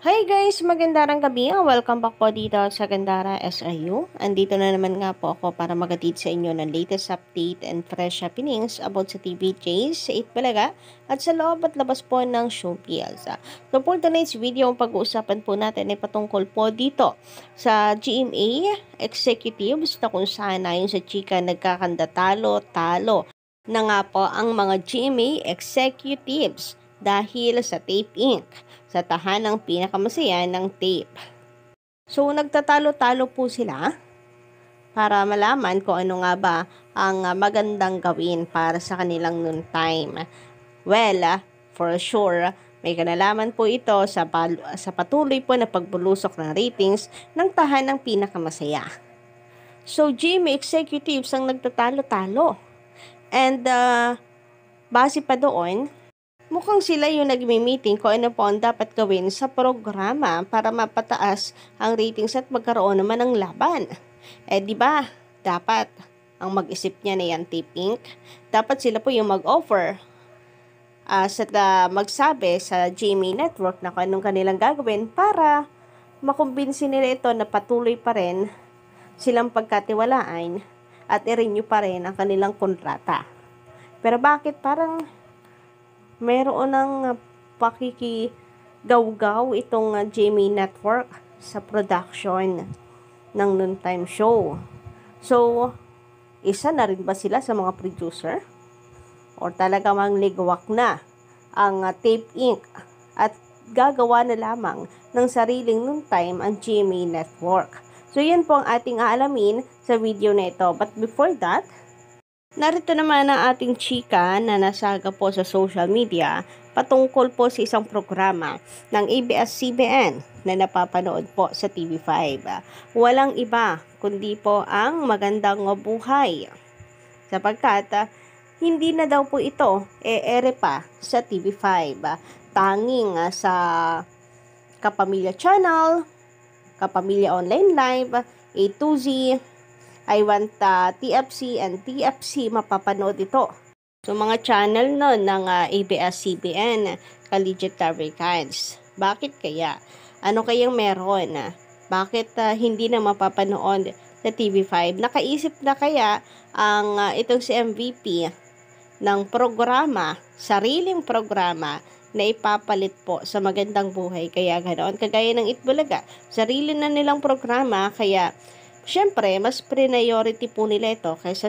Hi guys! Magandang gabi. Welcome back po dito sa Gandara SIU. Andito na naman nga po ako para magatid sa inyo ng latest update and fresh happenings about sa TVJs, sa Itbulaga, at sa loob at labas po ng showbiz. So for tonight's video, ang pag-uusapan po natin ay patungkol po dito sa GMA executives na kung saan ayon sa chika nagkakanda talo-talo na nga po ang mga GMA executives dahil sa Tape Inc. sa tahanang pinakamasaya ng tape. So, nagtatalo-talo po sila para malaman kung ano nga ba ang magandang gawin para sa kanilang noon time. Well, for sure, may kanalaman po ito sa patuloy po na pagbulusok ng ratings ng tahanang pinakamasaya. So, GMA executives ang nagtatalo-talo. And, base pa doon, mukhang sila yung nagmi-meeting kung ano po ang dapat gawin sa programa para mapataas ang ratings at magkaroon naman ng laban. Di ba? Dapat ang mag-isip niya na yan, Tape Inc. Dapat sila po yung mag-offer magsabi sa GMA Network na kung anong kanilang gagawin para makumbinsi nila ito na patuloy pa rin silang pagkatiwalaan at i-renew pa rin ang kanilang kontrata. Pero bakit parang mayroon ng pakikigaw-gaw itong GMA Network sa production ng noontime show? So, isa na rin ba sila sa mga producer? O talaga mang ligwak na ang Tape Inc. at gagawa na lamang ng sariling noontime ang GMA Network? So, yan po ang ating aalamin sa video na ito. But before that, narito naman ang ating chika na nasaga po sa social media patungkol po sa isang programa ng ABS-CBN na napapanood po sa TV5. Walang iba kundi po ang Magandang Buhay. Sapagkat hindi na daw po ito ere pa sa TV5. Tanging sa Kapamilya Channel, Kapamilya Online Live, A to Z, I Want TFC and TFC mapapanood ito. So mga channel nun ng ABS-CBN, Collegiate Fabricants. Bakit kaya? Ano kayang meron? Bakit hindi na mapapanood sa TV5? Nakaisip na kaya ang itong si MVP ng programa, sariling programa na ipapalit po sa Magandang Buhay? Kaya ganoon, kagaya ng Itbulaga, sarili na nilang programa, kaya siyempre, mas priority po nila ito kesa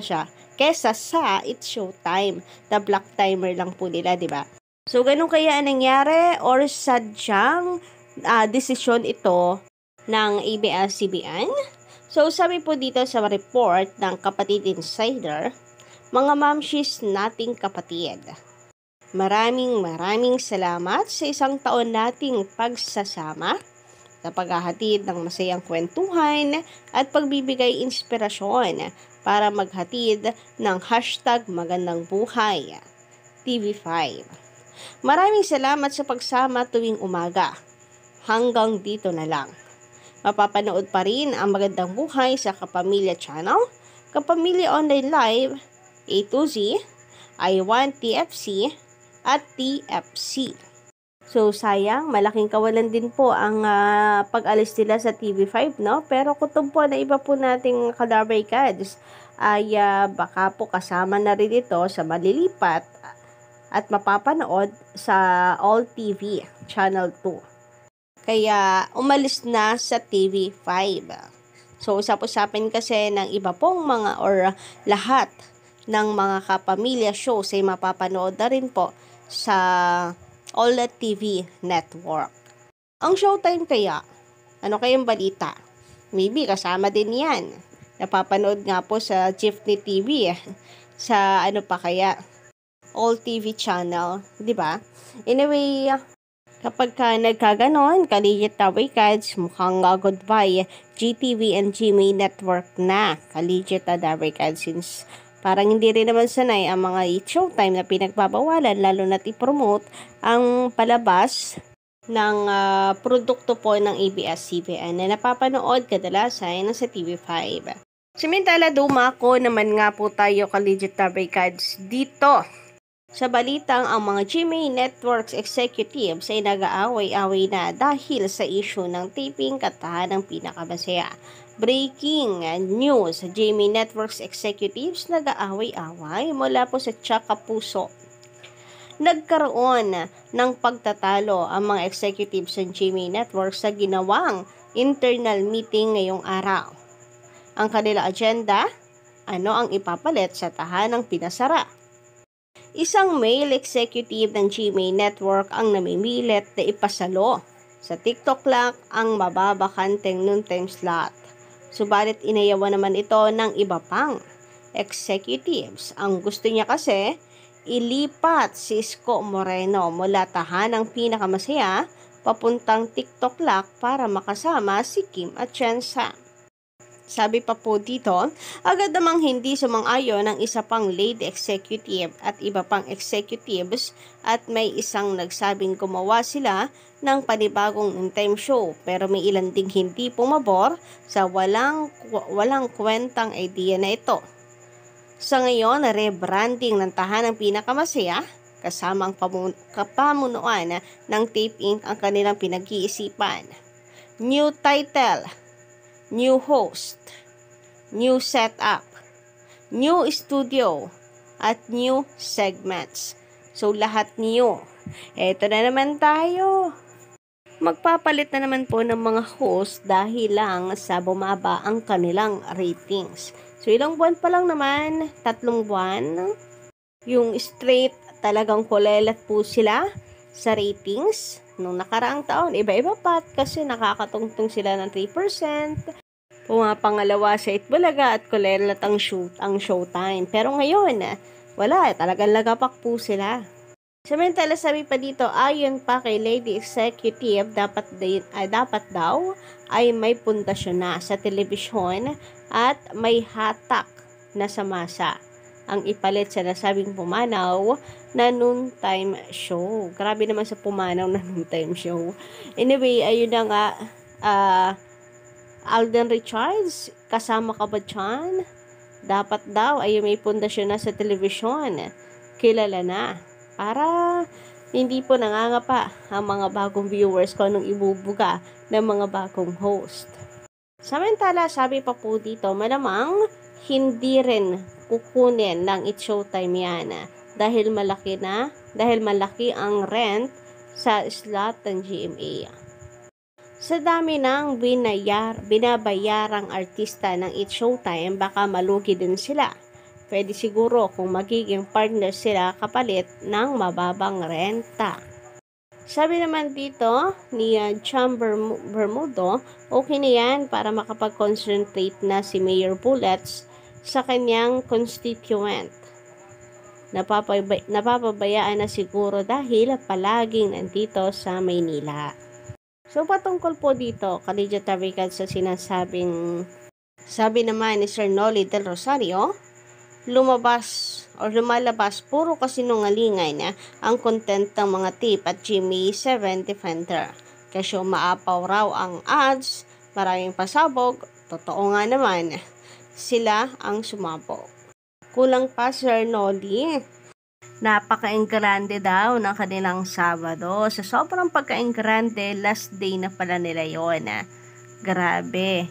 sa It's Showtime. The black timer lang po nila, di ba? So, ganun kaya ang nangyari or sadyang desisyon ito ng ABS-CBN? So, sabi po dito sa report ng Kapatid Insider, mga mamshis nating kapatid, maraming salamat sa isang taon nating pagsasama sa paghahatid ng masayang kwentuhan at pagbibigay inspirasyon para maghatid ng #Magandang Buhay TV5. Maraming salamat sa pagsama tuwing umaga. Hanggang dito na lang. Mapapanood pa rin ang Magandang Buhay sa Kapamilya Channel, Kapamilya Online Live, A to Z, I Want TFC, at TFC. So, sayang, malaking kawalan din po ang pag-alis nila sa TV5, no? Pero kutob po na iba po nating Kadabay Kads ay baka po kasama na rin ito sa malilipat at mapapanood sa All TV Channel 2. Kaya, umalis na sa TV5. So, usap-usapin kasi ng iba pong mga or lahat ng mga kapamilya shows ay mapapanood na rin po sa All TV Network. Ang Showtime kaya, ano kayang balita? Maybe kasama din yan. Napapanood nga po sa Jeepney TV sa ano pa kaya? All TV channel, di ba? Anyway, kapag nagkaganon, Collegiate Fabricants, mukhang goodbye GTV and GMA Network na Collegiate Fabricants, since parang hindi rin naman sanay ang mga Showtime na pinagbabawalan, lalo na't i-promote ang palabas ng produkto po ng ABS-CBN na napapanood kadalasan sa TV5. Samantala, dumako naman nga po tayo Collegiate Fabricants dito Sa balitang ang mga GMA Networks executives ay nag-aaway-away na dahil sa issue ng taping Katahan ng Pinakamasaya. Breaking news, GMA Networks executives nag-aaway-away mula po sa Tsaka Puso. Nagkaroon ng pagtatalo ang mga executives ng GMA Networks sa ginawang internal meeting ngayong araw. Ang kanila agenda, ano ang ipapalit sa tahanang pinasara? Isang male executive ng GMA Network ang namimilit na ipasalo sa TikTok lang ang mababakanteng noontime slot. Subalit inayawan naman ito ng iba pang executives. Ang gusto niya kasi, ilipat si Isko Moreno mula tahanang Pinakamasaya papuntang TikTok Lock para makasama si Kim Atienza. Sabi pa po dito, agad namang hindi sumang-ayon ng isa pang lead executive at iba pang executives at may isang nagsabing gumawa sila ng panibagong noontime show pero may ilan ding hindi pumabor sa walang kwentang idea na ito. Sa ngayon, rebranding ng Tahanang Pinakamasaya kasama ang pamunuan ng Tape Inc. ang kanilang pinag-iisipan. New title, new host, new setup, new studio, at new segments. So, lahat new. Eto na naman tayo. Magpapalit na naman po ng mga host dahil lang sa bumaba ang kanilang ratings. So, ilang buwan pa lang naman, 3 buwan. Yung straight, talagang kulelat po sila sa ratings. Nung nakaraang taon, iba-iba pa kasi nakakatungtong sila ng 3%. Pumapangalawa sa Itbulaga at kulelat ang showtime. Pero ngayon, wala, talagang lagapak po sila. Samantala, sabi pa dito, ayon pa kay Lady Executive, dapat daw ay may pundasyon na sa telebisyon at may hatak na sa masa ang ipalit sa nasabing pumanaw na noontime show. Grabe naman sa pumanaw na noontime show. Anyway, ayun na nga, Alden Richards, kasama ka ba dyan? Dapat daw ay may pundasyon na sa telebisyon. Kilala na. Para hindi po nangangapa ang mga bagong viewers ko anong ibubuga ng mga bagong host. Samantala, sabi pa po dito, malamang hindi rin kukunin ng It's Showtime yan dahil malaki ang rent sa slot ng GMA. Sa dami ng binabayarang artista ng It's Showtime, baka malugi din sila. Pwede siguro kung magiging partner sila kapalit ng mababang renta. Sabi naman dito ni Cham Bermudo, okay na yan para makapag-concentrate na si Mayor Bullets sa kanyang constituent. Napapabayaan na siguro dahil palaging nandito sa Maynila. So patungkol po dito, Kalidja Tabicat sa sabi naman ni Sir Noli Del Rosario, lumalabas puro kasinungalingan ang content ng mga tip at Jimmy 7 Defender. Kasi maapaw raw ang ads, maraming pasabog, totoo nga naman, sila ang sumabog. Kulang pa Sir Noli, napaka-engrande daw ng kanilang Sabado. Sa sobrang pagka-engrande, last day na pala nila yon. Grabe.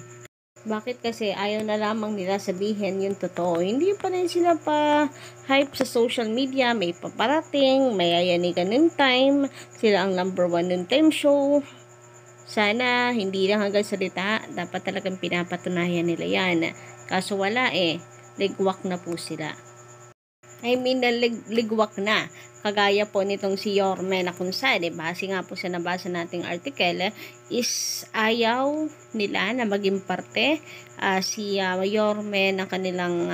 Bakit kasi ayaw na lamang nila sabihin yung totoo? Hindi pa rin sila pa hype sa social media. May paparating, may ayanigan ng time. Sila ang number 1 ng time show. Sana hindi lang hanggang salita. Dapat talagang pinapatunayan nila yan. Kaso wala ligwak na po sila. Ligwak na. Kagaya po nitong si Yorme na kung saan, base nga po sa nabasa nating article, is ayaw nila na maging parte si Yorme ng kanilang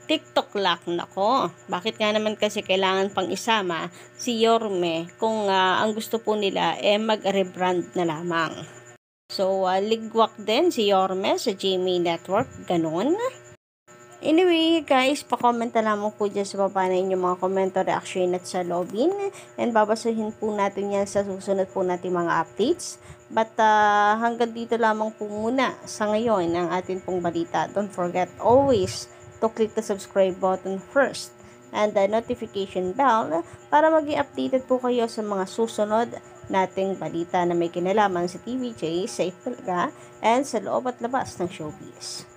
TikTok Lock. Nako, bakit nga naman kasi kailangan pang isama si Yorme kung ang gusto po nila mag-rebrand na lamang. So, ligwak din si Yorme sa GMA Network, ganon. Anyway, guys, pa-comment na lamang po dyan sa baba na inyong mga komento, reaction at salobin. And babasuhin po natin yan sa susunod po natin mga updates. But hanggang dito lamang po muna sa ngayon ang atin pong balita. Don't forget always to click the subscribe button first. and the notification bell para maging updated po kayo sa mga susunod nating balita na may kinalaman sa TVJ, sa itulaga, and sa loob at labas ng showbiz.